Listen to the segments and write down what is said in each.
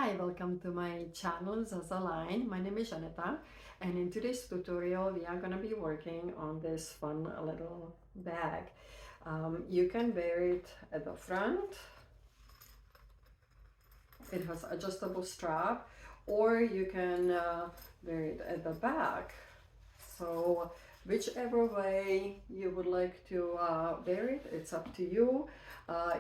Hi, welcome to my channel Zaza Line. My name is Janeta, and in today's tutorial we are going to be working on this fun little bag. You can wear it at the front. It has adjustable strap, or you can wear it at the back. So whichever way you would like to wear it, it's up to you.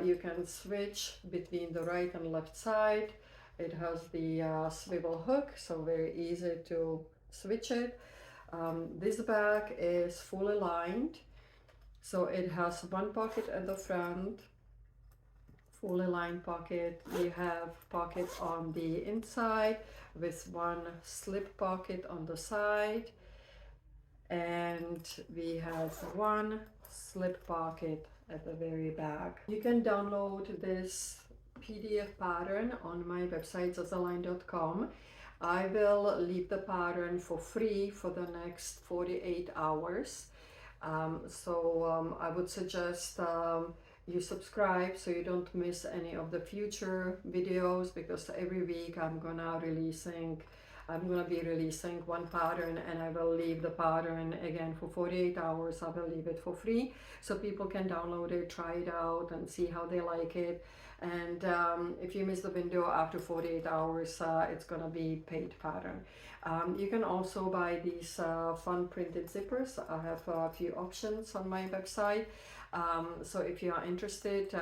You can switch between the right and left side. It has the swivel hook, so very easy to switch it. This bag is fully lined, so it has one pocket at the front, fully lined pocket. We have pocket on the inside with one slip pocket on the side, and we have one slip pocket at the very back. You can download this PDF pattern on my website zazaline.com. I will leave the pattern for free for the next 48 hours. I would suggest you subscribe so you don't miss any of the future videos, because every week I'm gonna be releasing one pattern, and I will leave the pattern again for 48 hours. I will leave it for free so people can download it, try it out and see how they like it. And if you miss the window after 48 hours, it's gonna be paid pattern. You can also buy these fun printed zippers. I have a few options on my website. So if you are interested,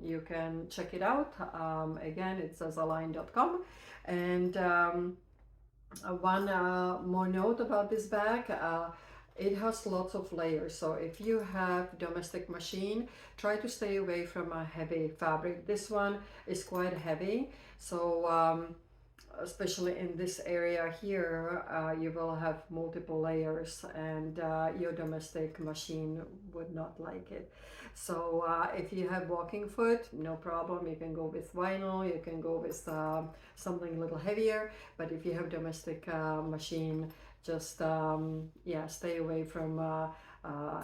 you can check it out. Again, it's zazaline.com. And one more note about this bag. It has lots of layers, so if you have domestic machine, try to stay away from a heavy fabric. This one is quite heavy, so especially in this area here, you will have multiple layers, and your domestic machine would not like it. So if you have walking foot, no problem, you can go with vinyl, you can go with something a little heavier. But if you have domestic machine, just yeah, stay away from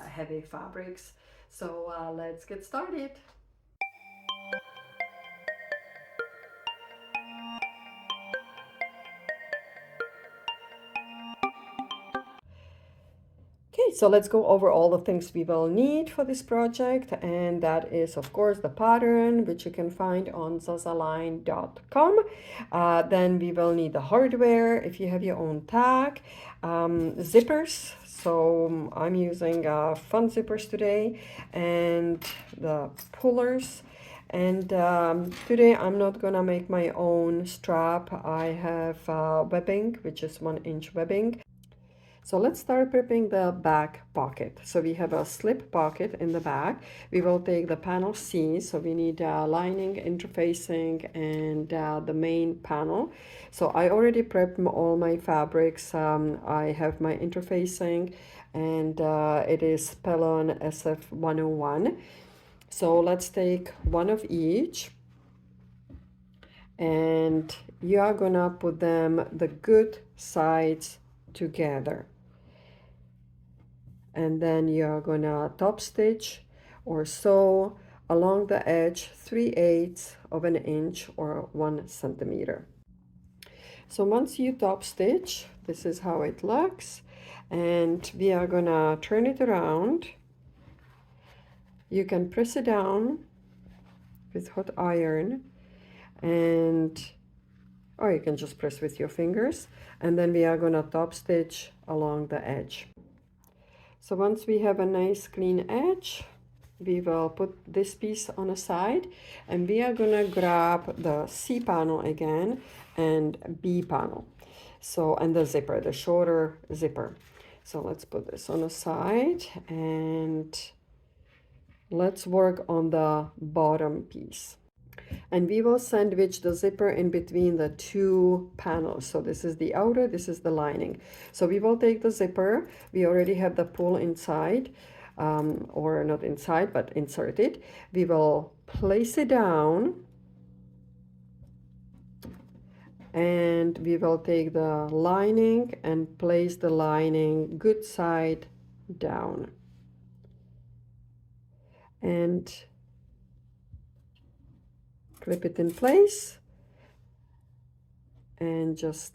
heavy fabrics. So let's get started. Okay, so let's go over all the things we will need for this project, and that is of course the pattern, which you can find on zazaline.com. Then we will need the hardware if you have your own tag, zippers. So I'm using fun zippers today, and the pullers. And today I'm not gonna make my own strap. I have webbing, which is 1-inch webbing. So let's start prepping the back pocket. So we have a slip pocket in the back. We will take the panel C. So we need lining, interfacing, and the main panel. So I already prepped all my fabrics. I have my interfacing, and it is Pellon SF101. So let's take one of each, and you are gonna put them the good sides together. And then you're gonna top stitch or sew along the edge 3/8 of an inch or 1 centimeter. So once you top stitch, this is how it looks, and we are gonna turn it around. You can press it down with hot iron, and or you can just press with your fingers, and then we are gonna top stitch along the edge. So once we have a nice clean edge, we will put this piece on a side, and we are gonna grab the C panel again and B panel. So, and the zipper, the shorter zipper. So let's put this on a side, and let's work on the bottom piece. And we will sandwich the zipper in between the two panels. So this is the outer, this is the lining. So we will take the zipper. We already have the pull inside, or not inside, but inserted. We will place it down, and we will take the lining and place the lining good side down. And clip it in place. and just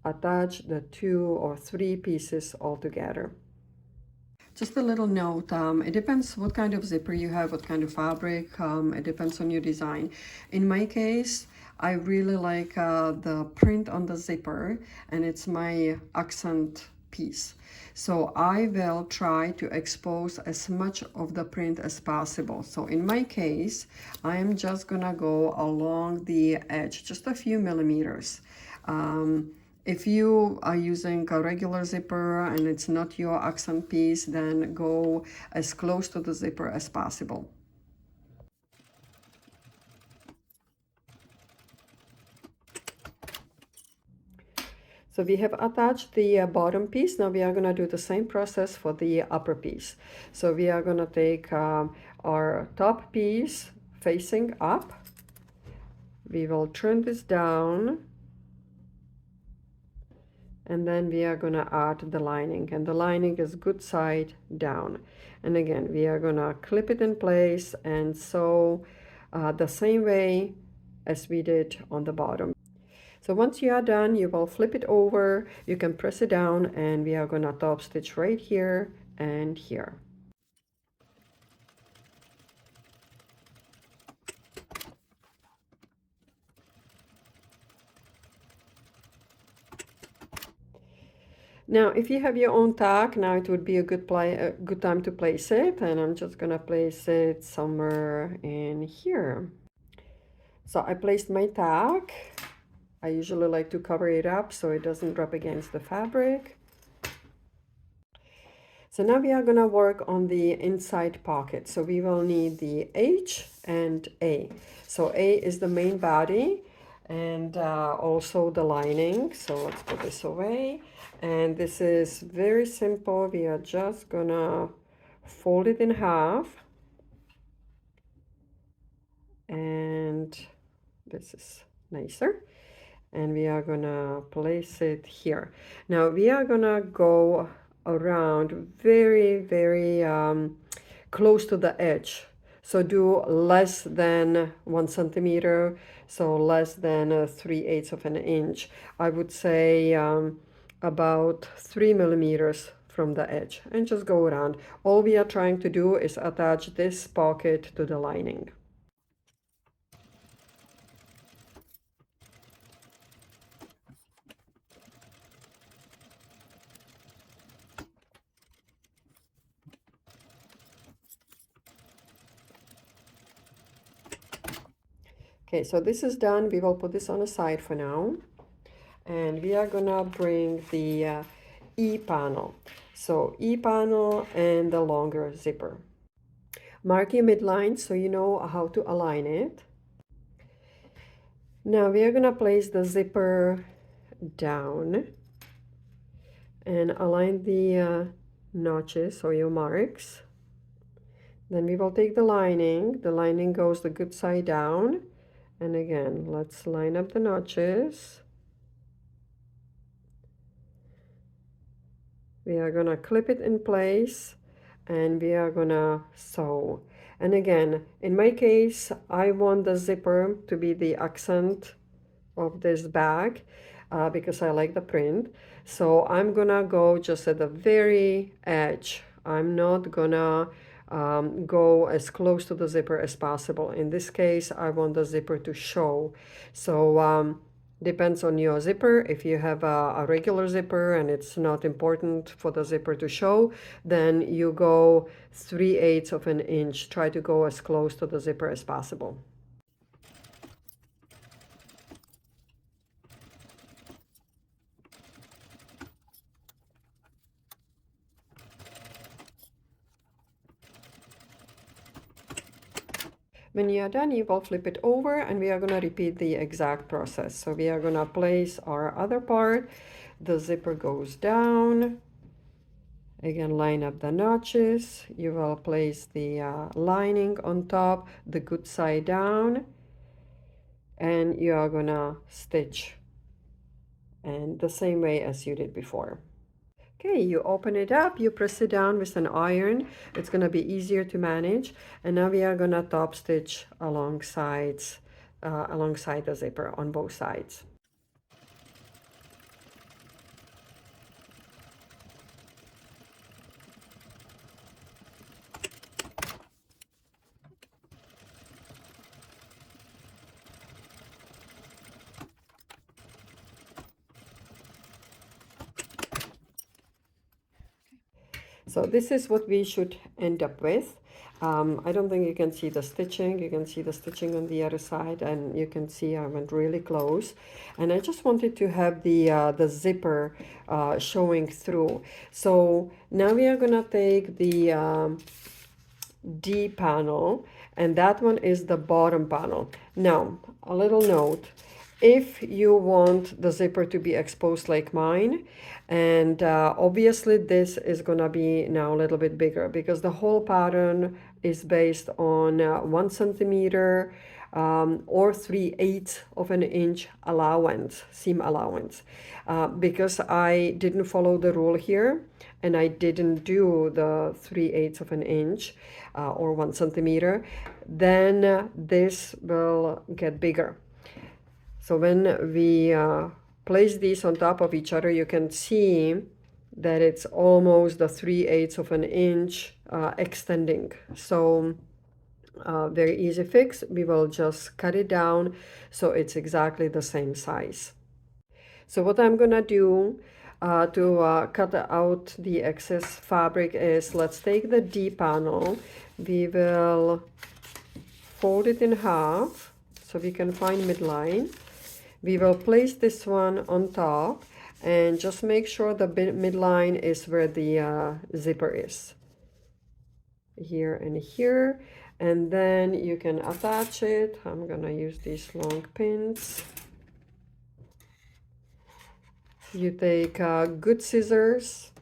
attach the 2 or 3 pieces all together. Just a little note, it depends what kind of zipper you have, what kind of fabric, it depends on your design. In my case, I really like the print on the zipper, and it's my accent piece. So I will try to expose as much of the print as possible. So in my case, I am just gonna go along the edge, just a few millimeters. If you are using a regular zipper and it's not your accent piece, then go as close to the zipper as possible. So we have attached the bottom piece. Now we are going to do the same process for the upper piece. So we are going to take our top piece facing up. We will turn this down, and then we are going to add the lining, and the lining is good side down. And again, we are going to clip it in place and sew the same way as we did on the bottom. So once you are done, you will flip it over, you can press it down, and we are going to top stitch right here and here. Now, if you have your own tag, now it would be a good time to place it, and I'm just gonna place it somewhere in here. So I placed my tag. I usually like to cover it up so it doesn't rub against the fabric. So now we are gonna work on the inside pocket. So we will need the H and A. So A is the main body, and also the lining. So let's put this away. And this is very simple. We are just gonna fold it in half. And this is nicer. And we are gonna place it here. Now we are gonna go around very close to the edge. So do less than 1 centimeter, so less than 3/8 of an inch. I would say about 3 millimeters from the edge, and just go around. All we are trying to do is attach this pocket to the lining. Okay, so this is done. We will put this on the side for now. And we are gonna bring the E panel. So E panel and the longer zipper. Mark your midline so you know how to align it. Now we are gonna place the zipper down and align the notches or your marks. Then we will take the lining. The lining goes the good side down. And again, let's line up the notches. We are gonna clip it in place, and we are gonna sew. And again, in my case, I want the zipper to be the accent of this bag because I like the print. So I'm gonna go just at the very edge. I'm not gonna go as close to the zipper as possible. In this case, I want the zipper to show. So depends on your zipper. If you have a regular zipper and it's not important for the zipper to show, then you go 3/8 of an inch. Try to go as close to the zipper as possible. When you are done, you will flip it over, and we are going to repeat the exact process. So we are going to place our other part. The zipper goes down. Again, line up the notches. You will place the lining on top, the good side down, and you are going to stitch and the same way as you did before. Okay, you open it up, you press it down with an iron. It's gonna be easier to manage. And now we are gonna top stitch alongside the zipper on both sides. So this is what we should end up with. I don't think you can see the stitching. You can see the stitching on the other side, and you can see I went really close. And I just wanted to have the zipper showing through. So now we are gonna take the D panel, and that one is the bottom panel. Now, a little note. If you want the zipper to be exposed like mine, and obviously this is gonna be now a little bit bigger because the whole pattern is based on 1 centimeter or 3/8 of an inch allowance, seam allowance. Because I didn't follow the rule here and I didn't do the 3/8 of an inch or 1 centimeter, then this will get bigger. So when we place these on top of each other, you can see that it's almost the 3/8 of an inch extending. So very easy fix. We will just cut it down so it's exactly the same size. So what I'm gonna do to cut out the excess fabric is, let's take the D panel. We will fold it in half so we can find midline. We will place this one on top and just make sure the midline is where the zipper is. Here and here. And then you can attach it. I'm gonna use these long pins. You take good scissors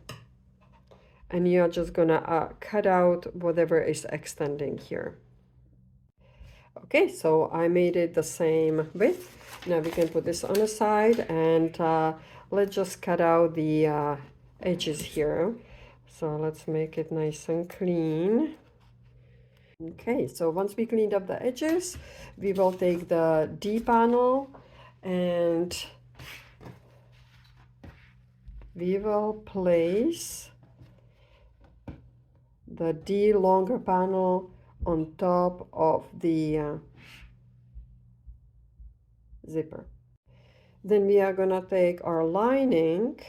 and you're just gonna cut out whatever is extending here. Okay, so I made it the same width. Now we can put this on the side and let's just cut out the edges here. So let's make it nice and clean. Okay, so once we cleaned up the edges, we will take the D panel and we will place the D longer panel on top of the zipper. Then we are gonna take our lining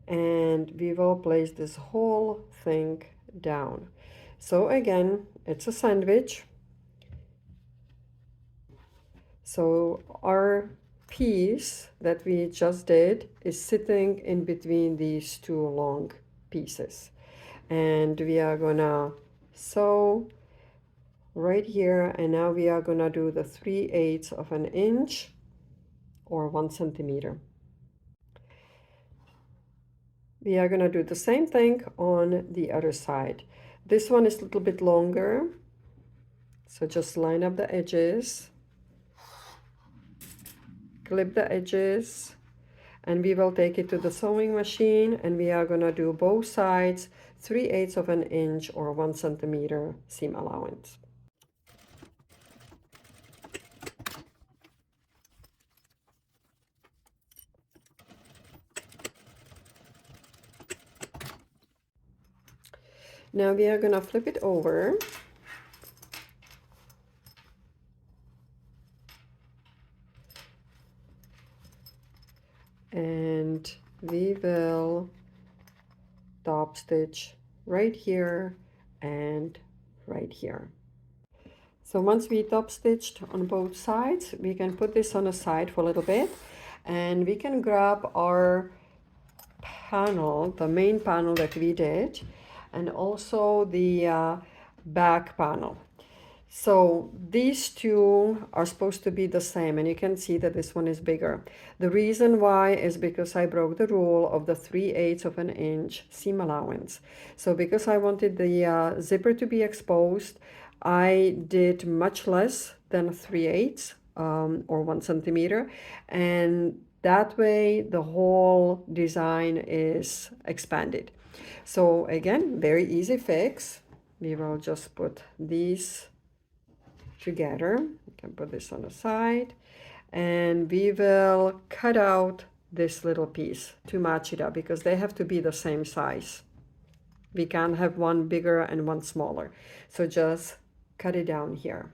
and we will place this whole thing down. So again, it's a sandwich. So our piece that we just did is sitting in between these two long pieces. And we are gonna sew right here, and now we are gonna do the 3/8 of an inch or 1 centimeter. We are gonna do the same thing on the other side. This one is a little bit longer, so just line up the edges, clip the edges, and we will take it to the sewing machine and we are gonna do both sides 3/8 of an inch or 1 centimeter seam allowance. Now we are gonna flip it over. And we will top stitch right here and right here. So once we top stitched on both sides, we can put this on the side for a little bit and we can grab our panel, the main panel that we did, and also the back panel. So these two are supposed to be the same, and you can see that this one is bigger. The reason why is because I broke the rule of the 3/8 of an inch seam allowance. So because I wanted the zipper to be exposed, I did much less than 3/8 or 1 centimeter, and that way the whole design is expanded. So again, very easy fix. We will just put these together. You can put this on the side and we will cut out this little piece to match it up because they have to be the same size. We can't have one bigger and one smaller. So just cut it down here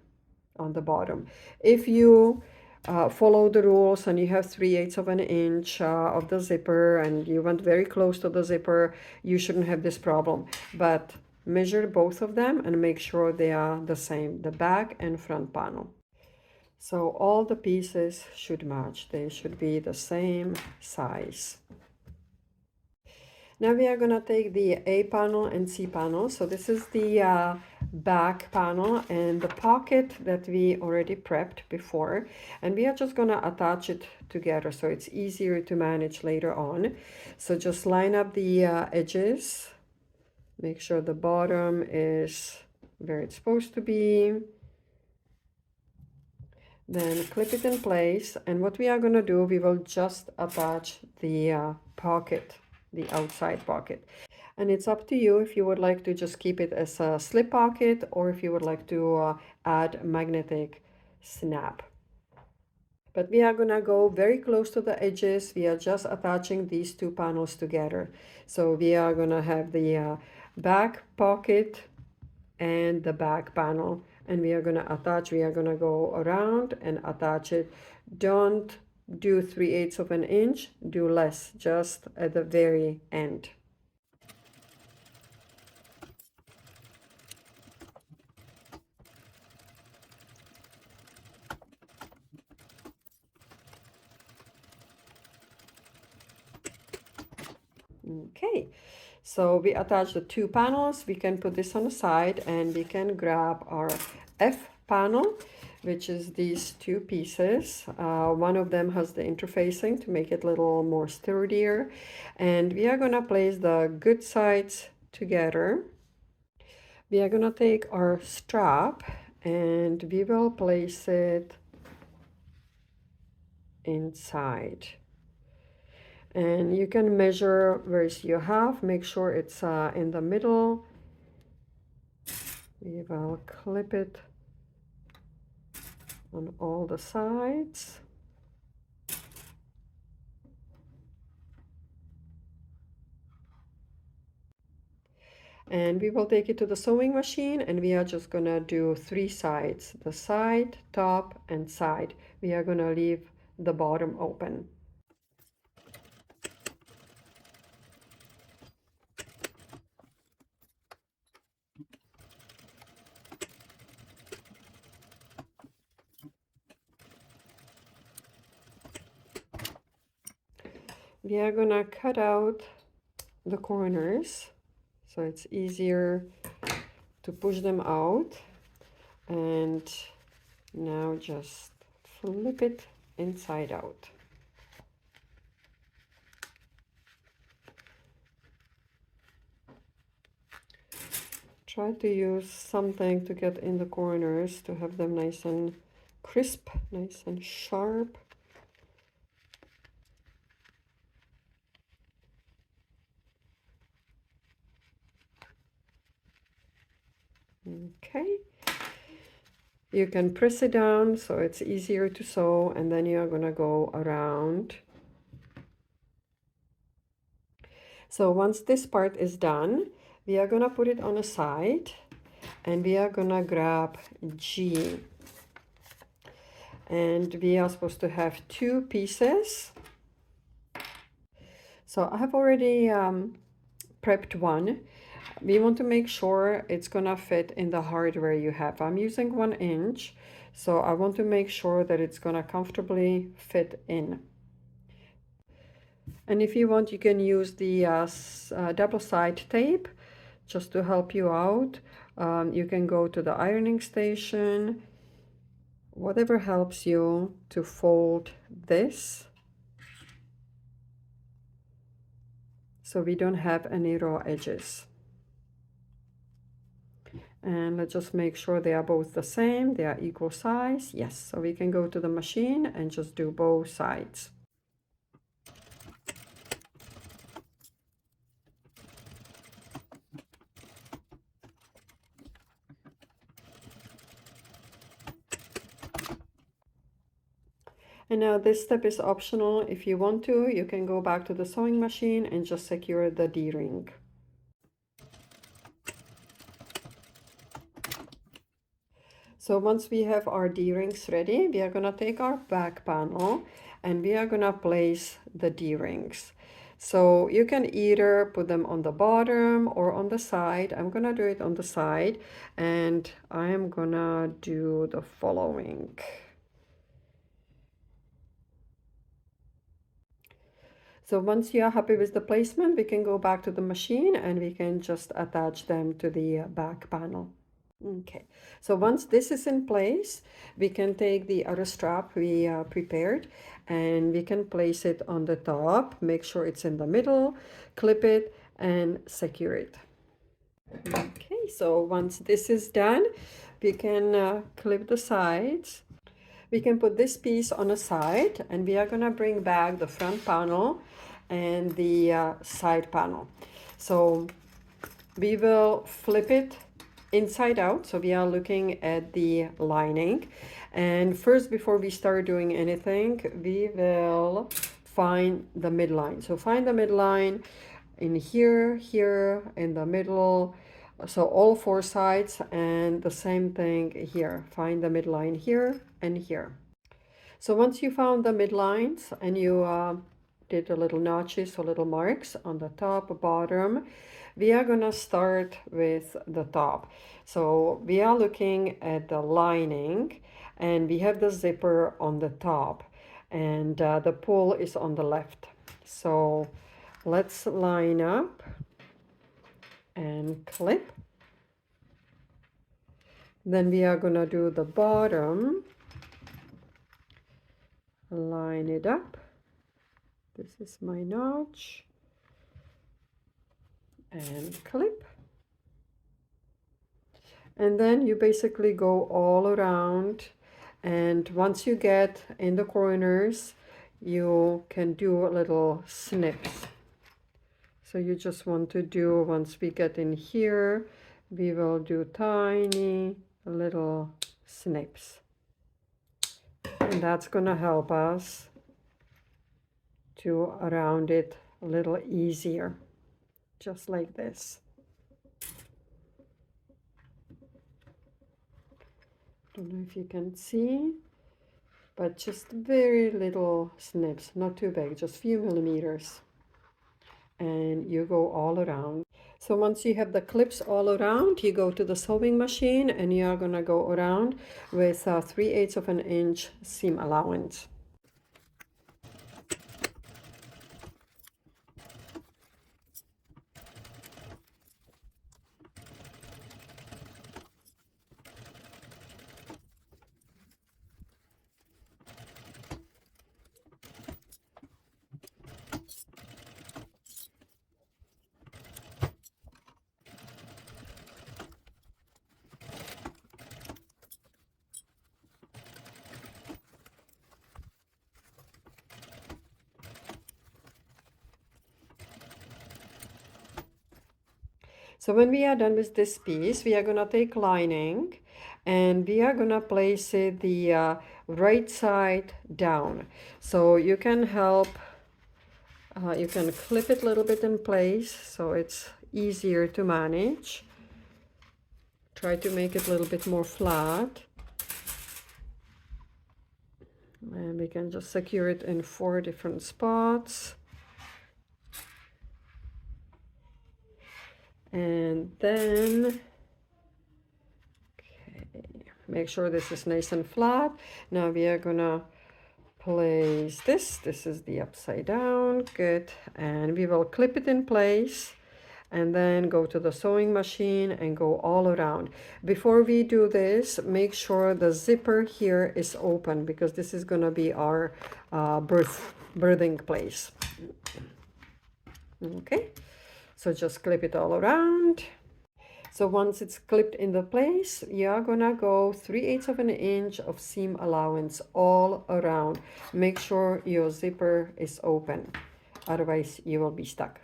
on the bottom. If you follow the rules and you have 3/8 of an inch of the zipper and you went very close to the zipper, you shouldn't have this problem. But measure both of them and make sure they are the same, the back and front panel. So all the pieces should match. They should be the same size. Now we are going to take the A panel and C panel. So this is the back panel and the pocket that we already prepped before. And we are just going to attach it together so it's easier to manage later on. So just line up the edges. Make sure the bottom is where it's supposed to be. Then clip it in place. And what we are going to do, we will just attach the pocket, the outside pocket. And it's up to you if you would like to just keep it as a slip pocket or if you would like to add magnetic snap. But we are going to go very close to the edges. We are just attaching these two panels together. So we are going to have the back pocket and the back panel. And we are going to attach, we are going to go around and attach it. Don't do 3/8 of an inch, do less, just at the very end. Okay, so we attach the two panels. We can put this on the side and we can grab our F panel, which is these two pieces. One of them has the interfacing to make it a little more sturdier. And we are going to place the good sides together. We are going to take our strap and we will place it inside. And you can measure where you have, make sure it's in the middle. We will clip it on all the sides. And we will take it to the sewing machine and we are just gonna do 3 sides, the side, top, and side. We are gonna leave the bottom open. We are gonna cut out the corners so it's easier to push them out. And now just flip it inside out. Try to use something to get in the corners to have them nice and crisp, nice and sharp. Okay, you can press it down so it's easier to sew, and then you are going to go around. So once this part is done, we are going to put it on a side and we are going to grab G. And we are supposed to have 2 pieces. So I have already prepped one. We want to make sure it's gonna fit in the hardware you have. I'm using 1 inch, so I want to make sure that it's gonna comfortably fit in. And if you want, you can use the double side tape just to help you out. You can go to the ironing station, whatever helps you to fold this so we don't have any raw edges. And let's just make sure they are both the same, they are equal size. Yes, so we can go to the machine and just do both sides. And now this step is optional. If you want to, you can go back to the sewing machine and just secure the D-ring. So once we have our D-rings ready, we are gonna take our back panel and we are gonna place the D-rings. So you can either put them on the bottom or on the side. I'm gonna do it on the side, and I am gonna do the following. So once you are happy with the placement, we can go back to the machine and we can just attach them to the back panel. Okay, so once this is in place, we can take the other strap we prepared and we can place it on the top, make sure it's in the middle, clip it and secure it. Okay, so once this is done, we can clip the sides. We can put this piece on a side and we are gonna bring back the front panel and the side panel. So we will flip it inside out, so we are looking at the lining. And first, before we start doing anything, we will find the midline. So find the midline in here, here, in the middle, so all four sides, and the same thing here. Find the midline here and here. So once you found the midlines and you did a little notches or little marks on the top, bottom, we are gonna start with the top. So we are looking at the lining and we have the zipper on the top and the pull is on the left. So let's line up and clip. Then we are gonna do the bottom, line it up. This is my notch and clip. And then you basically go all around, and once you get in the corners, you can do a little snips. So you just want to do, once we get in here, we will do tiny little snips. And that's gonna help us to round it a little easier, just like this. Don't know if you can see, but just very little snips, not too big, just few millimeters. And you go all around. So once you have the clips all around, you go to the sewing machine and you are gonna go around with 3/8 of an inch seam allowance. So when we are done with this piece, we are gonna take lining and we are gonna place it the right side down. So you can help, you can clip it a little bit in place so it's easier to manage. Try to make it a little bit more flat. And we can just secure it in 4 different spots. And then, okay, make sure this is nice and flat. Now we are gonna place this. This is the upside down, good. And we will clip it in place and then go to the sewing machine and go all around. Before we do this, make sure the zipper here is open because this is gonna be our birthing place. Okay. So just clip it all around. So once it's clipped in the place, you're gonna go 3/8 of an inch of seam allowance all around. Make sure your zipper is open, otherwise you will be stuck.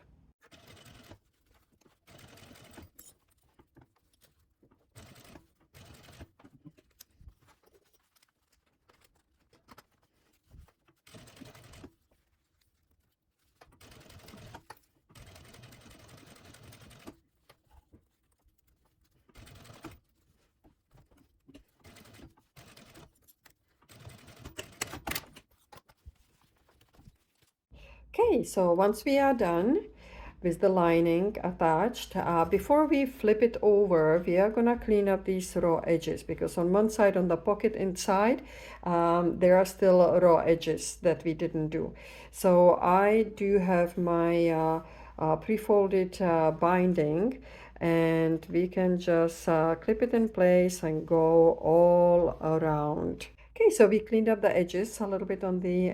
Okay, so once we are done with the lining attached, before we flip it over, we are gonna clean up these raw edges, because on one side, on the pocket inside, there are still raw edges that we didn't do. So I do have my pre-folded binding, and we can just clip it in place and go all around. Okay, so we cleaned up the edges a little bit on the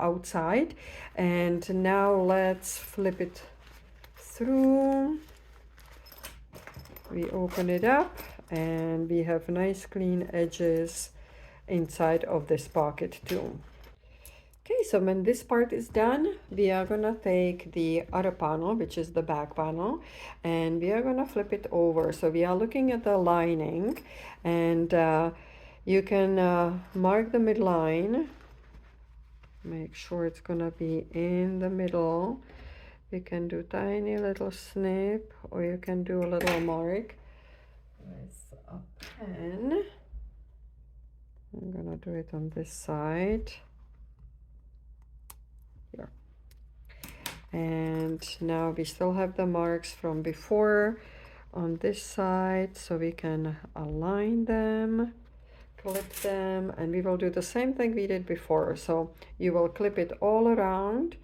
outside, and now let's flip it through. We open it up and we have nice clean edges inside of this pocket too. Okay, so when this part is done, we are gonna take the other panel, which is the back panel, and we are gonna flip it over. So we are looking at the lining, and you can mark the midline. Make sure it's gonna be in the middle. You can do tiny little snip, or you can do a little mark with a pen. I'm gonna do it on this side. Here. And now we still have the marks from before on this side, so we can align them, clip them, and we will do the same thing we did before. So you will clip it all around.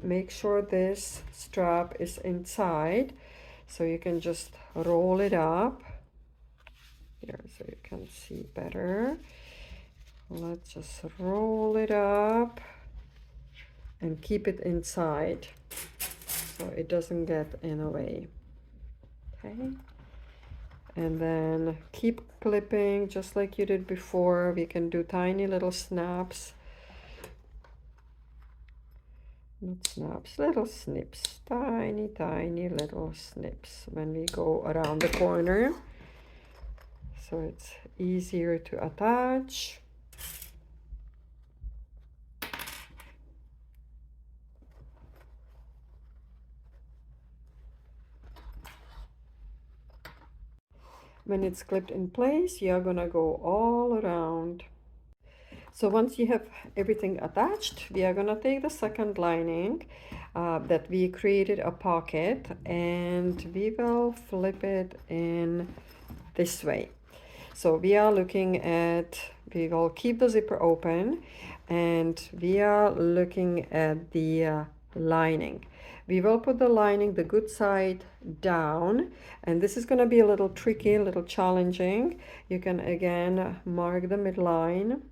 Make sure this strap is inside, so you can just roll it up here so you can see better. Let's just roll it up and keep it inside so it doesn't get in the way. Okay, and then keep clipping just like you did before. We can do tiny little snaps, not snaps, little snips, tiny little snips when we go around the corner, so it's easier to attach. When it's clipped in place, you're gonna go all around. So once you have everything attached, we are gonna take the second lining that we created a pocket, and we will flip it in this way. So we are looking at, we will keep the zipper open, and we are looking at the lining. We will put the lining, the good side, down, and this is going to be a little tricky, a little challenging. You can again mark the midline.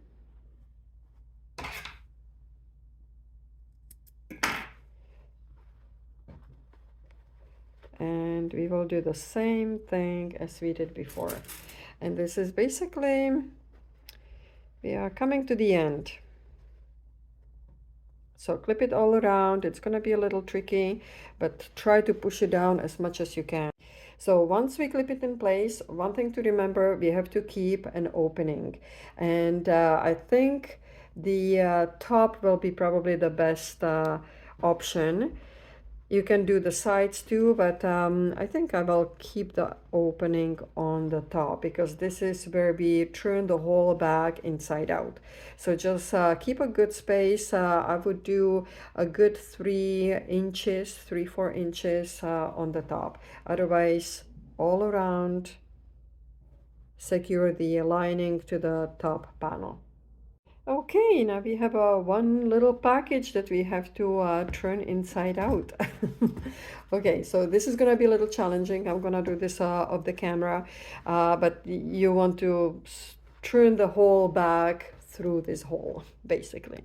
And we will do the same thing as we did before. And this is basically, we are coming to the end. So clip it all around. It's going to be a little tricky, but try to push it down as much as you can. So once we clip it in place, one thing to remember, we have to keep an opening. And I think the top will be probably the best option. You can do the sides too, but I think I will keep the opening on the top, because this is where we turn the whole bag inside out. So just keep a good space. I would do a good 3 inches, 3-4 inches on the top. Otherwise, all around, secure the lining to the top panel. Okay, now we have one little package that we have to turn inside out. Okay, so this is gonna be a little challenging. I'm gonna do this off the camera, but you want to turn the whole bag through this hole, basically.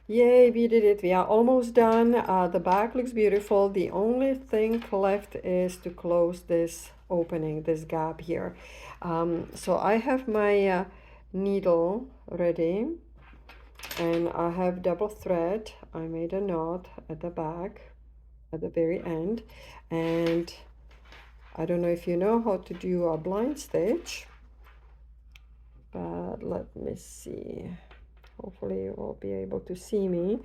Yay, we did it. We are almost done. The bag looks beautiful. The only thing left is to close this opening, this gap here. So I have my needle ready, and I have double thread. I made a knot at the back at the very end, and I don't know if you know how to do a blind stitch, but let me see. Hopefully you will be able to see me.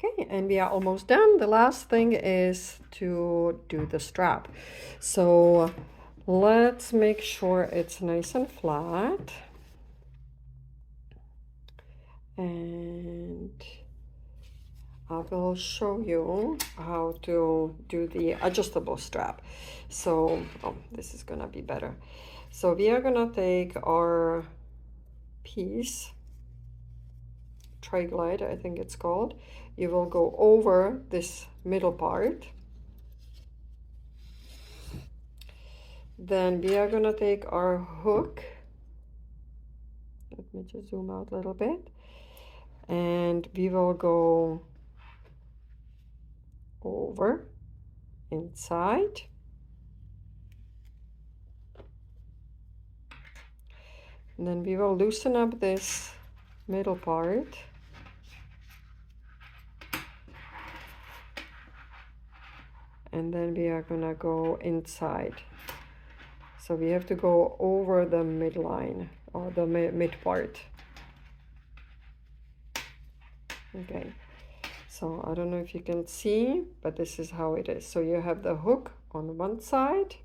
Okay, and we are almost done. The last thing is to do the strap. So let's make sure it's nice and flat. And I will show you how to do the adjustable strap. So, oh, this is gonna be better. So we are gonna take our piece, tri-glide, I think it's called. You will go over this middle part. Then we are gonna take our hook. Let me just zoom out a little bit. And we will go over, inside. And then we will loosen up this middle part. And then we are gonna go inside. So we have to go over the midline or the mid part. Okay, so I don't know if you can see, but this is how it is. So you have the hook on one side,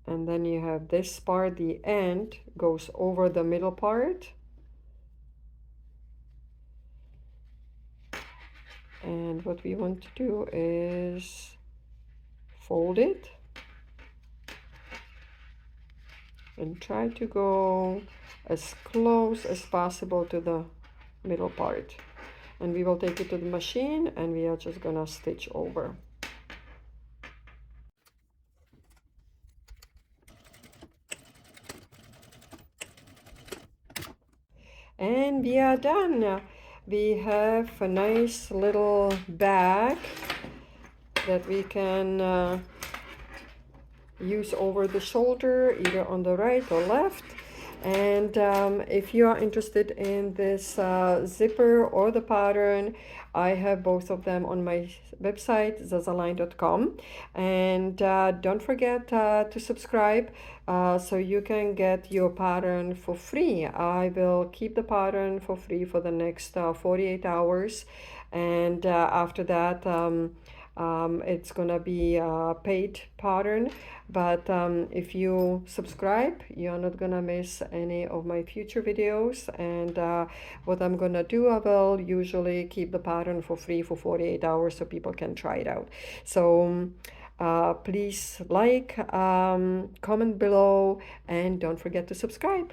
and then you have this part, the end goes over the middle part. And what we want to do is fold it and try to go as close as possible to the middle part. And we will take it to the machine and we are just gonna stitch over. And we are done. We have a nice little bag that we can use over the shoulder, either on the right or left. And if you are interested in this zipper or the pattern, I have both of them on my website, zazaline.com. And don't forget to subscribe so you can get your pattern for free. I will keep the pattern for free for the next 48 hours. And after that, it's gonna be a paid pattern, but if you subscribe, you're not gonna miss any of my future videos. And what I'm gonna do, I will usually keep the pattern for free for 48 hours so people can try it out. So please like, comment below, and don't forget to subscribe.